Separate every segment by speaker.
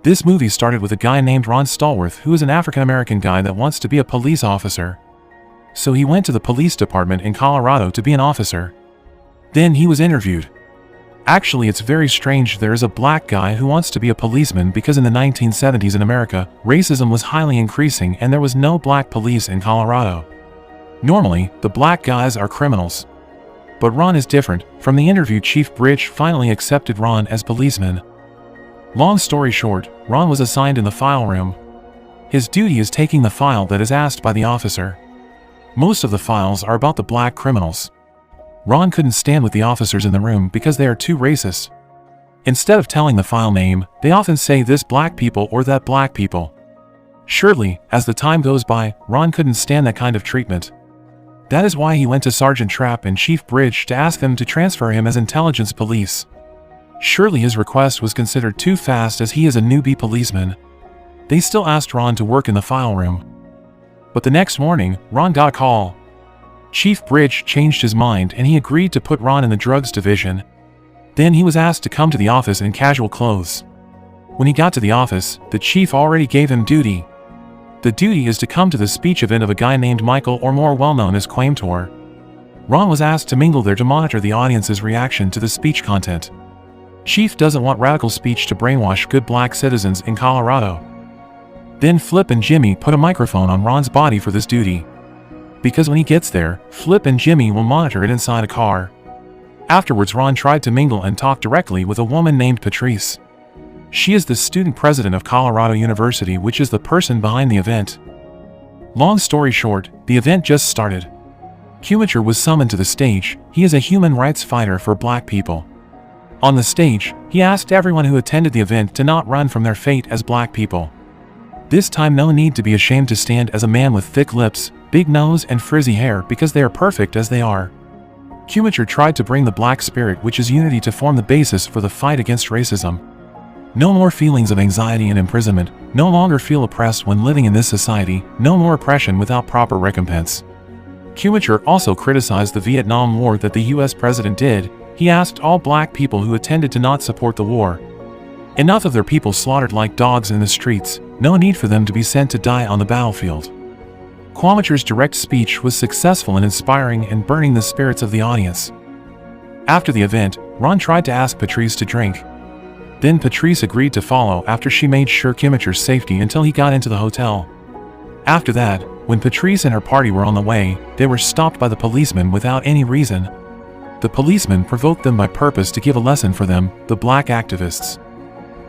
Speaker 1: This movie started with a guy named Ron Stallworth, who is an African-American guy that wants to be a police officer. So he went to the police department in Colorado to be an officer. Then he was interviewed. Actually, it's very strange there is a black guy who wants to be a policeman because in the 1970s in America, racism was highly increasing and there was no black police in Colorado. Normally, the black guys are criminals. But Ron is different. From the interview, Chief Bridge finally accepted Ron as policeman. Long story short, Ron was assigned in the file room. His duty is taking the file that is asked by the officer. Most of the files are about the black criminals. Ron couldn't stand with the officers in the room because they are too racist. Instead of telling the file name, they often say this black people or that black people. Surely, as the time goes by, Ron couldn't stand that kind of treatment. That is why he went to Sergeant Trapp and Chief Bridge to ask them to transfer him as intelligence police. Surely his request was considered too fast as he is a newbie policeman. They still asked Ron to work in the file room. But the next morning, Ron got a call. Chief Bridge changed his mind and he agreed to put Ron in the drugs division. Then he was asked to come to the office in casual clothes. When he got to the office, the chief already gave him duty. The duty is to come to the speech event of a guy named Michael, or more well known as Quaimtor. Ron was asked to mingle there to monitor the audience's reaction to the speech content. Chief doesn't want radical speech to brainwash good black citizens in Colorado. Then Flip and Jimmy put a microphone on Ron's body for this duty. Because when he gets there, Flip and Jimmy will monitor it inside a car. Afterwards, Ron tried to mingle and talk directly with a woman named Patrice. She is the student president of Colorado University, which is the person behind the event. Long story short, the event just started. Quaimtor was summoned to the stage. He is a human rights fighter for black people. On the stage, he asked everyone who attended the event to not run from their fate as black people. This time, no need to be ashamed to stand as a man with thick lips, big nose and frizzy hair because they are perfect as they are. Quaimtor tried to bring the black spirit, which is unity, to form the basis for the fight against racism. No more feelings of anxiety and imprisonment, no longer feel oppressed when living in this society, no more oppression without proper recompense. Quaimtor also criticized the Vietnam War that the US president did. He asked all black people who attended to not support the war. Enough of their people slaughtered like dogs in the streets, no need for them to be sent to die on the battlefield. Quaimtor's direct speech was successful in inspiring and burning the spirits of the audience. After the event, Ron tried to ask Patrice to drink. Then Patrice agreed to follow after she made sure Quaimtor's safety until he got into the hotel. After that, when Patrice and her party were on the way, they were stopped by the policeman without any reason. The policeman provoked them by purpose to give a lesson for them, the black activists.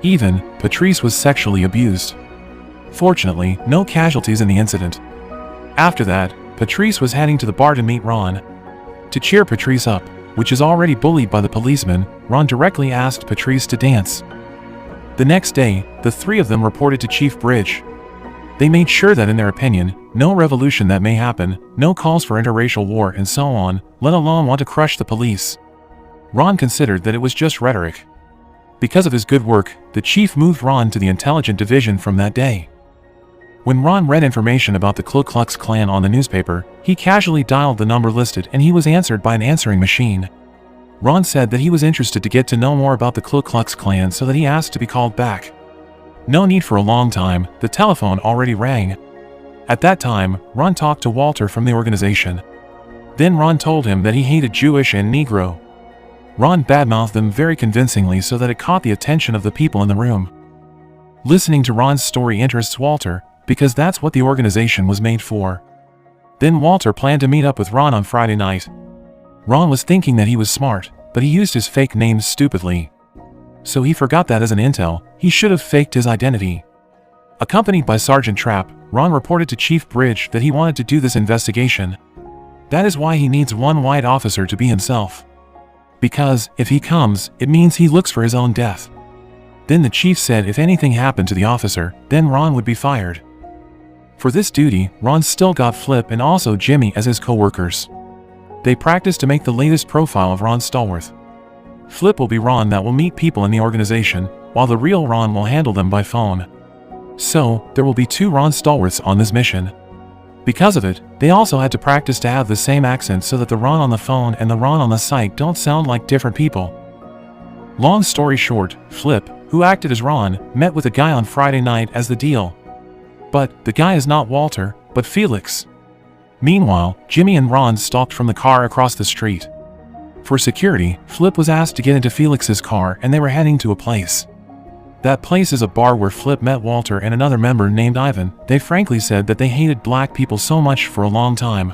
Speaker 1: Even, Patrice was sexually abused. Fortunately, no casualties in the incident. After that, Patrice was heading to the bar to meet Ron. To cheer Patrice up, which is already bullied by the policeman, Ron directly asked Patrice to dance. The next day, the three of them reported to Chief Bridge. They made sure that in their opinion, no revolution that may happen, no calls for interracial war and so on, let alone want to crush the police. Ron considered that it was just rhetoric. Because of his good work, the chief moved Ron to the intelligence division from that day. When Ron read information about the Ku Klux Klan on the newspaper, he casually dialed the number listed and he was answered by an answering machine. Ron said that he was interested to get to know more about the Ku Klux Klan, so that he asked to be called back. No need for a long time, the telephone already rang. At that time, Ron talked to Walter from the organization. Then Ron told him that he hated Jewish and Negro. Ron badmouthed them very convincingly so that it caught the attention of the people in the room. Listening to Ron's story interests Walter, because that's what the organization was made for. Then Walter planned to meet up with Ron on Friday night. Ron was thinking that he was smart, but he used his fake name stupidly. So he forgot that as an intel, he should have faked his identity. Accompanied by Sergeant Trapp, Ron reported to Chief Bridge that he wanted to do this investigation. That is why he needs one white officer to be himself. Because, if he comes, it means he looks for his own death. Then the chief said if anything happened to the officer, then Ron would be fired. For this duty, Ron still got Flip and also Jimmy as his co-workers. They practiced to make the latest profile of Ron Stallworth. Flip will be Ron that will meet people in the organization, while the real Ron will handle them by phone. So, there will be two Ron Stallworths on this mission. Because of it, they also had to practice to have the same accent so that the Ron on the phone and the Ron on the site don't sound like different people. Long story short, Flip, who acted as Ron, met with a guy on Friday night as the deal. But the guy is not Walter, but Felix. Meanwhile, Jimmy and Ron stalked from the car across the street. For security, Flip was asked to get into Felix's car and they were heading to a place. That place is a bar where Flip met Walter and another member named Ivan. They frankly said that they hated black people so much for a long time.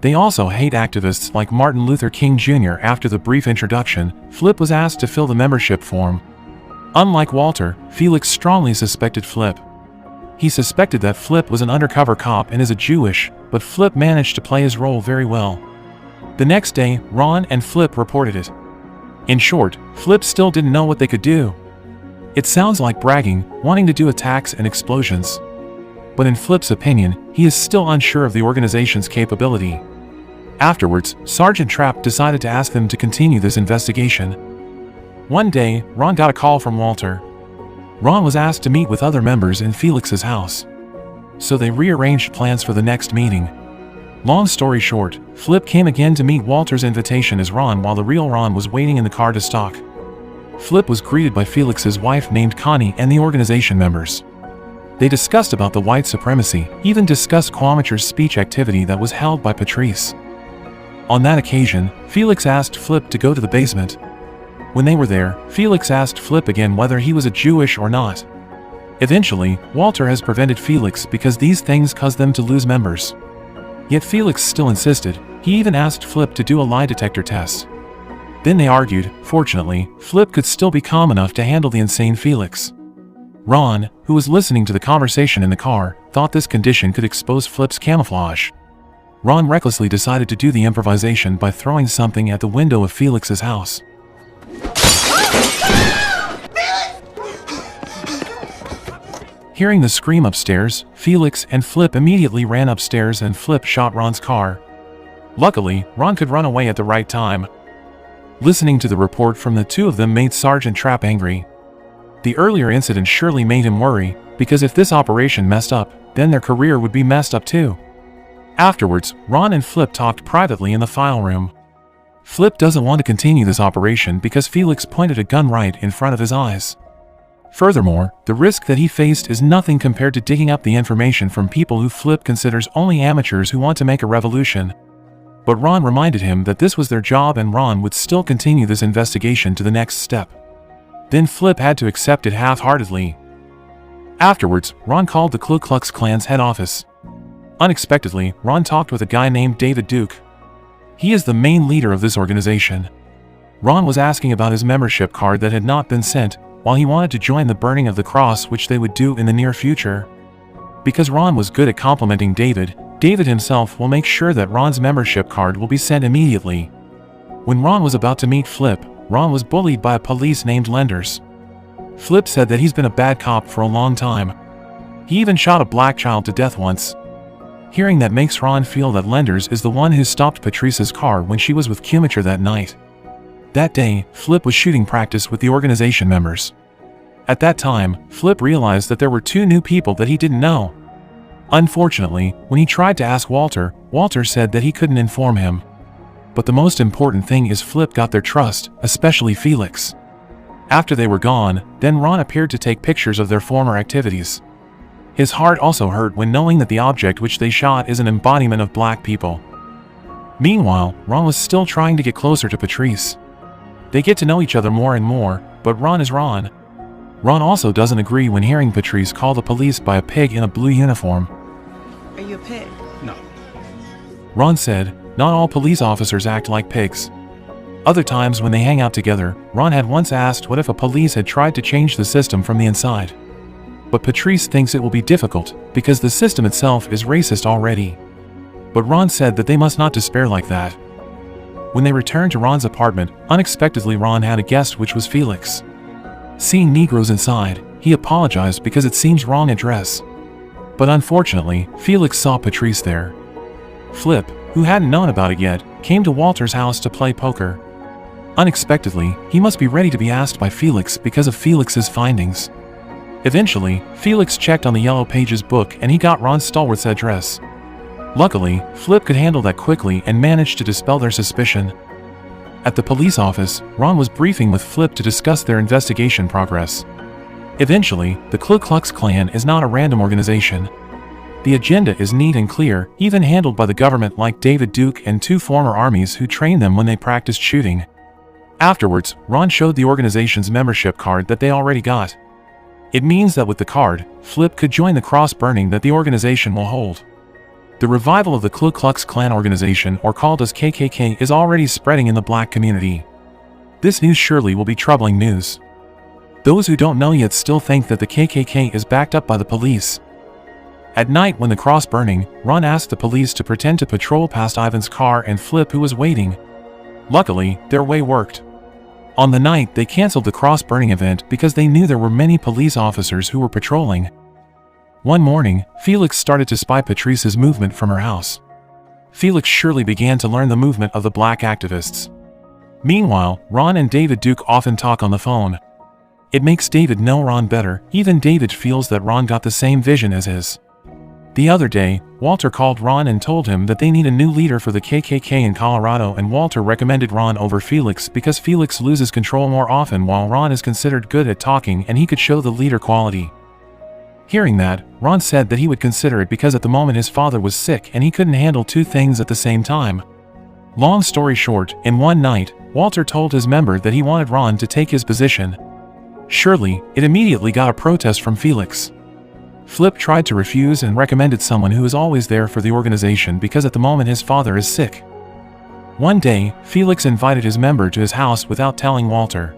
Speaker 1: They also hate activists like Martin Luther King Jr. After the brief introduction, Flip was asked to fill the membership form. Unlike Walter, Felix strongly suspected Flip. He suspected that Flip was an undercover cop and is a Jewish, but Flip managed to play his role very well. The next day, Ron and Flip reported it. In short, Flip still didn't know what they could do. It sounds like bragging, wanting to do attacks and explosions. But in Flip's opinion, he is still unsure of the organization's capability. Afterwards, Sergeant Trapp decided to ask them to continue this investigation. One day, Ron got a call from Walter. Ron was asked to meet with other members in Felix's house. So they rearranged plans for the next meeting. Long story short, Flip came again to meet Walter's invitation as Ron while the real Ron was waiting in the car to stalk. Flip was greeted by Felix's wife named Connie and the organization members. They discussed about the white supremacy, even discussed Quamacher's speech activity that was held by Patrice. On that occasion, Felix asked Flip to go to the basement. When they were there, Felix asked Flip again whether he was a Jewish or not. Eventually, Walter has prevented Felix because these things cause them to lose members. Yet Felix still insisted. He even asked Flip to do a lie detector test. Then they argued. Fortunately, Flip could still be calm enough to handle the insane Felix. Ron, who was listening to the conversation in the car, thought this condition could expose Flip's camouflage. Ron recklessly decided to do the improvisation by throwing something at the window of Felix's house. Hearing the scream upstairs, Felix and Flip immediately ran upstairs and Flip shot Ron's car. Luckily, Ron could run away at the right time. Listening to the report from the two of them made Sergeant Trapp angry. The earlier incident surely made him worry, because if this operation messed up, then their career would be messed up too. Afterwards, Ron and Flip talked privately in the file room. Flip doesn't want to continue this operation because Felix pointed a gun right in front of his eyes. Furthermore, the risk that he faced is nothing compared to digging up the information from people who Flip considers only amateurs who want to make a revolution. But Ron reminded him that this was their job and Ron would still continue this investigation to the next step. Then Flip had to accept it half-heartedly. Afterwards, Ron called the Ku Klux Klan's head office. Unexpectedly, Ron talked with a guy named David Duke. He is the main leader of this organization. Ron was asking about his membership card that had not been sent, while he wanted to join the burning of the cross which they would do in the near future. Because Ron was good at complimenting David, David himself will make sure that Ron's membership card will be sent immediately. When Ron was about to meet Flip, Ron was bullied by a police named Lenders. Flip said that he's been a bad cop for a long time. He even shot a black child to death once. Hearing that makes Ron feel that Lenders is the one who stopped Patrice's car when she was with Quamacher that night. That day, Flip was shooting practice with the organization members. At that time, Flip realized that there were two new people that he didn't know. Unfortunately, when he tried to ask Walter, Walter said that he couldn't inform him. But the most important thing is Flip got their trust, especially Felix. After they were gone, then Ron appeared to take pictures of their former activities. His heart also hurt when knowing that the object which they shot is an embodiment of black people. Meanwhile, Ron was still trying to get closer to Patrice. They get to know each other more and more, but Ron is Ron. Ron also doesn't agree when hearing Patrice call the police by a pig in a blue uniform.
Speaker 2: Are you a pig?
Speaker 3: No.
Speaker 1: Ron said, not all police officers act like pigs. Other times when they hang out together, Ron had once asked what if a police had tried to change the system from the inside. But Patrice thinks it will be difficult, because the system itself is racist already. But Ron said that they must not despair like that. When they returned to Ron's apartment, unexpectedly Ron had a guest which was Felix. Seeing Negroes inside, he apologized because it seems wrong address. But unfortunately, Felix saw Patrice there. Flip, who hadn't known about it yet, came to Walter's house to play poker. Unexpectedly, he must be ready to be asked by Felix because of Felix's findings. Eventually, Felix checked on the Yellow Pages book and he got Ron Stallworth's address. Luckily, Flip could handle that quickly and managed to dispel their suspicion. At the police office, Ron was briefing with Flip to discuss their investigation progress. Eventually, the Ku Klux Klan is not a random organization. The agenda is neat and clear, even handled by the government like David Duke and 2 former armies who trained them when they practiced shooting. Afterwards, Ron showed the organization's membership card that they already got. It means that with the card, Flip could join the cross burning that the organization will hold. The revival of the Ku Klux Klan organization, or called as KKK, is already spreading in the black community. This news surely will be troubling news. Those who don't know yet still think that the KKK is backed up by the police. At night when the cross burning, Ron asked the police to pretend to patrol past Ivan's car and Flip, who was waiting. Luckily, their way worked. On the night, they canceled the cross burning event because they knew there were many police officers who were patrolling. One morning, Felix started to spy Patrice's movement from her house. Felix surely began to learn the movement of the black activists. Meanwhile, Ron and David Duke often talk on the phone. It makes David know Ron better. Even David feels that Ron got the same vision as his. The other day, Walter called Ron and told him that they need a new leader for the KKK in Colorado, and Walter recommended Ron over Felix because Felix loses control more often while Ron is considered good at talking and he could show the leader quality. Hearing that, Ron said that he would consider it because at the moment his father was sick and he couldn't handle 2 things at the same time. Long story short, in one night, Walter told his member that he wanted Ron to take his position. Surely, it immediately got a protest from Felix. Flip tried to refuse and recommended someone who is always there for the organization because at the moment his father is sick. One day, Felix invited his member to his house without telling Walter.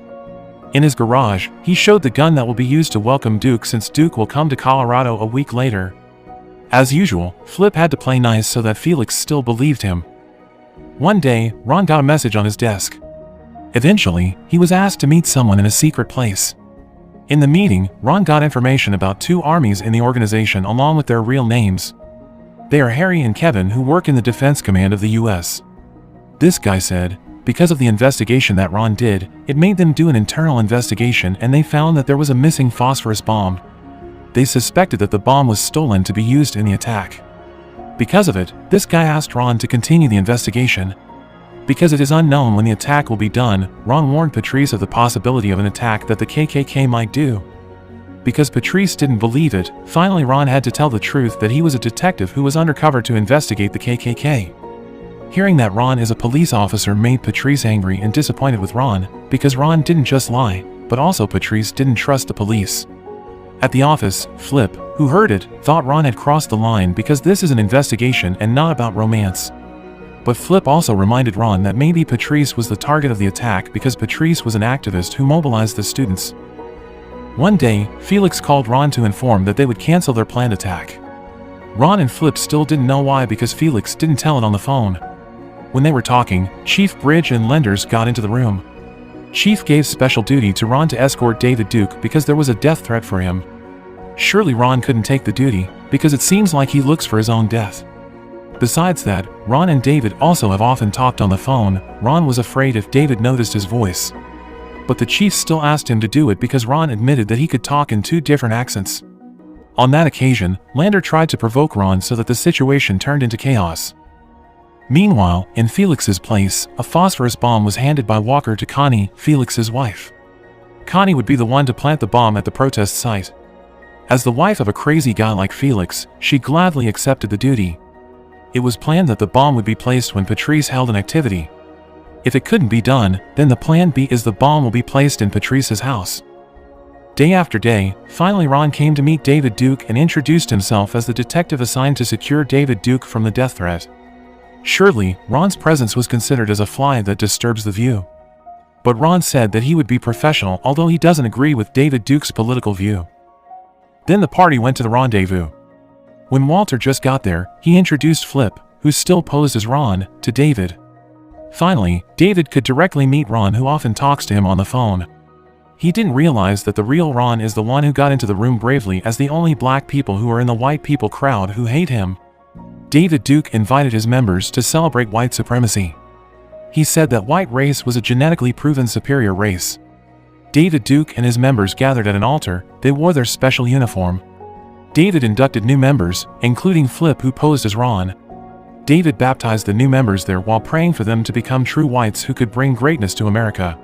Speaker 1: In his garage, he showed the gun that will be used to welcome Duke since Duke will come to Colorado a week later. As usual, Flip had to play nice so that Felix still believed him. One day, Ron got a message on his desk. Eventually, he was asked to meet someone in a secret place. In the meeting, Ron got information about 2 armies in the organization along with their real names. They are Harry and Kevin, who work in the Defense Command of the U.S. This guy said, because of the investigation that Ron did, it made them do an internal investigation and they found that there was a missing phosphorus bomb. They suspected that the bomb was stolen to be used in the attack. Because of it, this guy asked Ron to continue the investigation. Because it is unknown when the attack will be done, Ron warned Patrice of the possibility of an attack that the KKK might do. Because Patrice didn't believe it, finally Ron had to tell the truth that he was a detective who was undercover to investigate the KKK. Hearing that Ron is a police officer made Patrice angry and disappointed with Ron, because Ron didn't just lie, but also Patrice didn't trust the police. At the office, Flip, who heard it, thought Ron had crossed the line because this is an investigation and not about romance. But Flip also reminded Ron that maybe Patrice was the target of the attack because Patrice was an activist who mobilized the students. One day, Felix called Ron to inform that they would cancel their planned attack. Ron and Flip still didn't know why because Felix didn't tell it on the phone. When they were talking, Chief Bridge and Lenders got into the room. Chief gave special duty to Ron to escort David Duke because there was a death threat for him. Surely Ron couldn't take the duty, because it seems like he looks for his own death. Besides that, Ron and David also have often talked on the phone. Ron was afraid if David noticed his voice. But the chief still asked him to do it because Ron admitted that he could talk in 2 different accents. On that occasion, Lander tried to provoke Ron so that the situation turned into chaos. Meanwhile, in Felix's place, a phosphorus bomb was handed by Walker to Connie, Felix's wife. Connie would be the one to plant the bomb at the protest site. As the wife of a crazy guy like Felix, she gladly accepted the duty. It was planned that the bomb would be placed when Patrice held an activity. If it couldn't be done, then the plan B is the bomb will be placed in Patrice's house. Day after day, finally Ron came to meet David Duke and introduced himself as the detective assigned to secure David Duke from the death threat. Surely, Ron's presence was considered as a fly that disturbs the view. But Ron said that he would be professional although he doesn't agree with David Duke's political view. Then the party went to the rendezvous. When Walter just got there, he introduced Flip, who still posed as Ron, to David. Finally, David could directly meet Ron, who often talks to him on the phone. He didn't realize that the real Ron is the one who got into the room bravely as the only black people who are in the white people crowd who hate him. David Duke invited his members to celebrate white supremacy. He said that white race was a genetically proven superior race. David Duke and his members gathered at an altar. They wore their special uniform. David inducted new members, including Flip, who posed as Ron. David baptized the new members there while praying for them to become true whites who could bring greatness to America.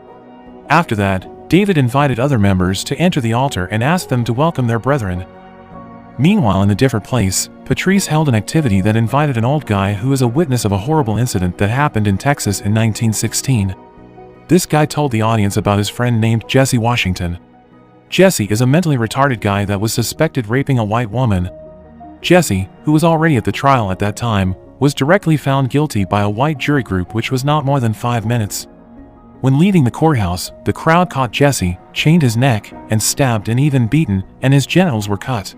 Speaker 1: After that, David invited other members to enter the altar and asked them to welcome their brethren. Meanwhile, in a different place, Patrice held an activity that invited an old guy who is a witness of a horrible incident that happened in Texas in 1916. This guy told the audience about his friend named Jesse Washington. Jesse is a mentally retarded guy that was suspected raping a white woman. Jesse, who was already at the trial at that time, was directly found guilty by a white jury group, which was not more than 5 minutes. When leaving the courthouse, the crowd caught Jesse, chained his neck, and stabbed and even beaten, and his genitals were cut.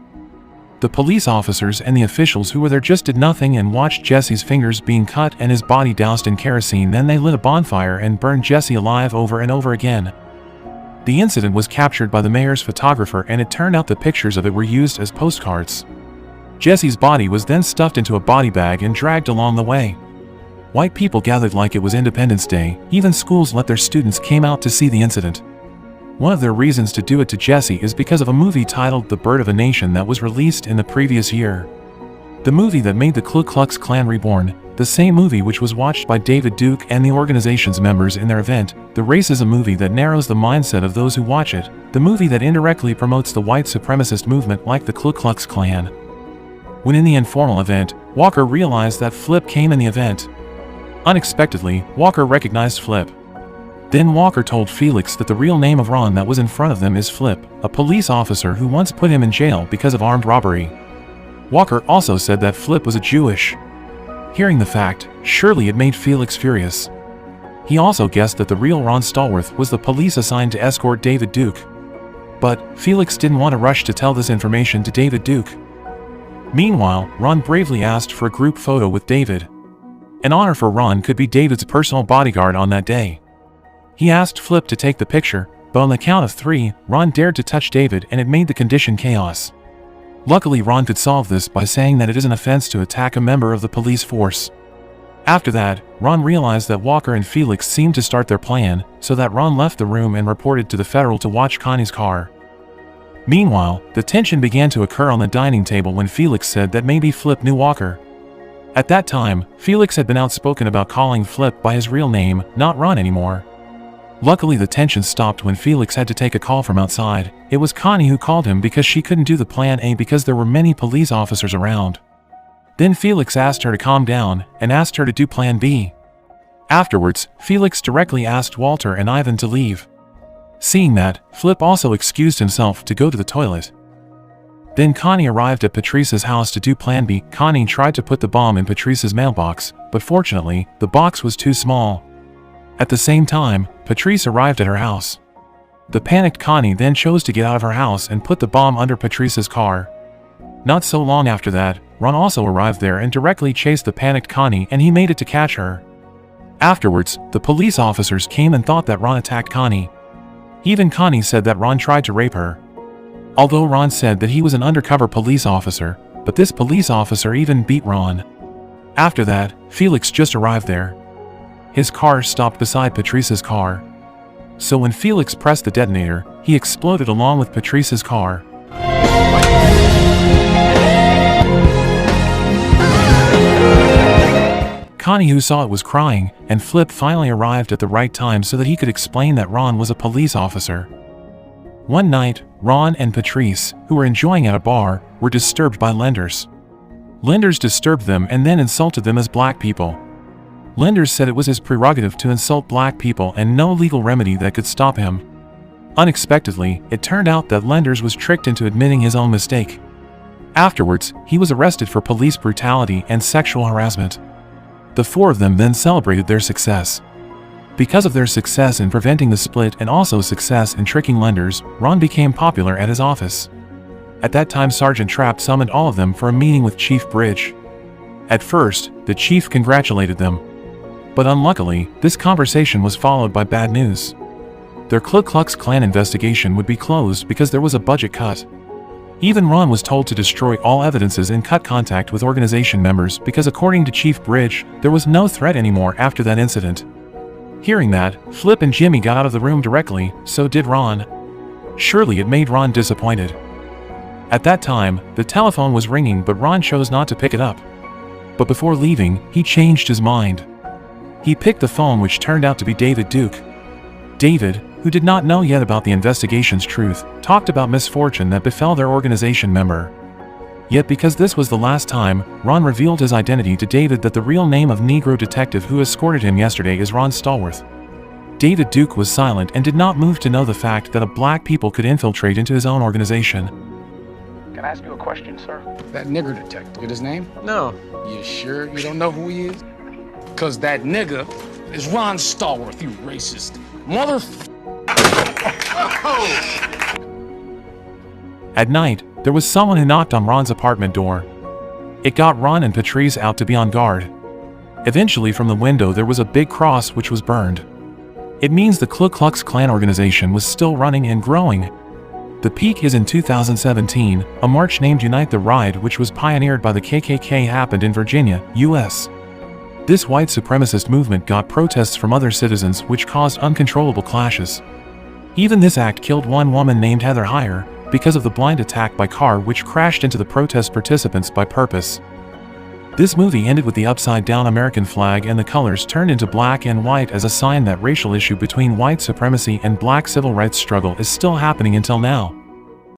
Speaker 1: The police officers and the officials who were there just did nothing and watched Jesse's fingers being cut and his body doused in kerosene. Then they lit a bonfire and burned Jesse alive over and over again. The incident was captured by the mayor's photographer, and it turned out the pictures of it were used as postcards. Jesse's body was then stuffed into a body bag and dragged along the way. White people gathered like it was Independence Day. Even schools let their students came out to see the incident. One of their reasons to do it to Jesse is because of a movie titled The Birth of a Nation that was released in the previous year. The movie that made the Ku Klux Klan reborn, the same movie which was watched by David Duke and the organization's members in their event, the racism movie that narrows the mindset of those who watch it, the movie that indirectly promotes the white supremacist movement like the Ku Klux Klan. When in the informal event, Walker realized that Flip came in the event. Unexpectedly, Walker recognized Flip. Then Walker told Felix that the real name of Ron that was in front of them is Flip, a police officer who once put him in jail because of armed robbery. Walker also said that Flip was a Jewish. Hearing the fact, surely it made Felix furious. He also guessed that the real Ron Stallworth was the police assigned to escort David Duke. But Felix didn't want to rush to tell this information to David Duke. Meanwhile, Ron bravely asked for a group photo with David. An honor for Ron could be David's personal bodyguard on that day. He asked Flip to take the picture, but on the count of 3, Ron dared to touch David and it made the condition chaos. Luckily, Ron could solve this by saying that it is an offense to attack a member of the police force. After that, Ron realized that Walker and Felix seemed to start their plan, so that Ron left the room and reported to the federal to watch Connie's car. Meanwhile, the tension began to occur on the dining table when Felix said that maybe Flip knew Walker. At that time, Felix had been outspoken about calling Flip by his real name, not Ron anymore. Luckily, the tension stopped when Felix had to take a call from outside. It was Connie who called him because she couldn't do the plan A because there were many police officers around. Then Felix asked her to calm down and asked her to do plan B. Afterwards, Felix directly asked Walter and Ivan to leave. Seeing that, Flip also excused himself to go to the toilet. Then Connie arrived at Patrice's house to do plan B. Connie tried to put the bomb in Patrice's mailbox, but fortunately, the box was too small. At the same time, Patrice arrived at her house. The panicked Connie then chose to get out of her house and put the bomb under Patrice's car. Not so long after that, Ron also arrived there and directly chased the panicked Connie, and he made it to catch her. Afterwards, the police officers came and thought that Ron attacked Connie. Even Connie said that Ron tried to rape her. Although Ron said that he was an undercover police officer, but this police officer even beat Ron. After that, Felix just arrived there. His car stopped beside Patrice's car. So when Felix pressed the detonator, he exploded along with Patrice's car. Connie, who saw it, was crying, and Flip finally arrived at the right time so that he could explain that Ron was a police officer. One night, Ron and Patrice, who were enjoying at a bar, were disturbed by lenders. Lenders disturbed them and then insulted them as black people. Lenders said it was his prerogative to insult black people and no legal remedy that could stop him. Unexpectedly, it turned out that Lenders was tricked into admitting his own mistake. Afterwards, he was arrested for police brutality and sexual harassment. The 4 of them then celebrated their success. Because of their success in preventing the split and also success in tricking Lenders, Ron became popular at his office. At that time, Sergeant Trapp summoned all of them for a meeting with Chief Bridge. At first, the chief congratulated them. But unluckily, this conversation was followed by bad news. Their Ku Klux Klan investigation would be closed because there was a budget cut. Even Ron was told to destroy all evidences and cut contact with organization members because according to Chief Bridge, there was no threat anymore after that incident. Hearing that, Flip and Jimmy got out of the room directly, so did Ron. Surely it made Ron disappointed. At that time, the telephone was ringing but Ron chose not to pick it up. But before leaving, he changed his mind. He picked the phone, which turned out to be David Duke. David, who did not know yet about the investigation's truth, talked about misfortune that befell their organization member. Yet because this was the last time, Ron revealed his identity to David that the real name of Negro detective who escorted him yesterday is Ron Stallworth. David Duke was silent and did not move to know the fact that a black people could infiltrate into his own organization.
Speaker 2: Can I ask you a question, sir?
Speaker 3: That nigger detective, get his name?
Speaker 2: No.
Speaker 3: You sure you don't know who he is? Cause that nigger is Ron Stallworth, you racist
Speaker 1: At night, there was someone who knocked on Ron's apartment door. It got Ron and Patrice out to be on guard. Eventually from the window there was a big cross which was burned. It means the Ku Klux Klan organization was still running and growing. The peak is in 2017, a march named Unite the Ride which was pioneered by the KKK happened in Virginia, U.S. This white supremacist movement got protests from other citizens which caused uncontrollable clashes. Even this act killed one woman named Heather Heyer because of the blind attack by car which crashed into the protest participants by purpose. This movie ended with the upside-down American flag and the colors turned into black and white as a sign that racial issue between white supremacy and black civil rights struggle is still happening until now.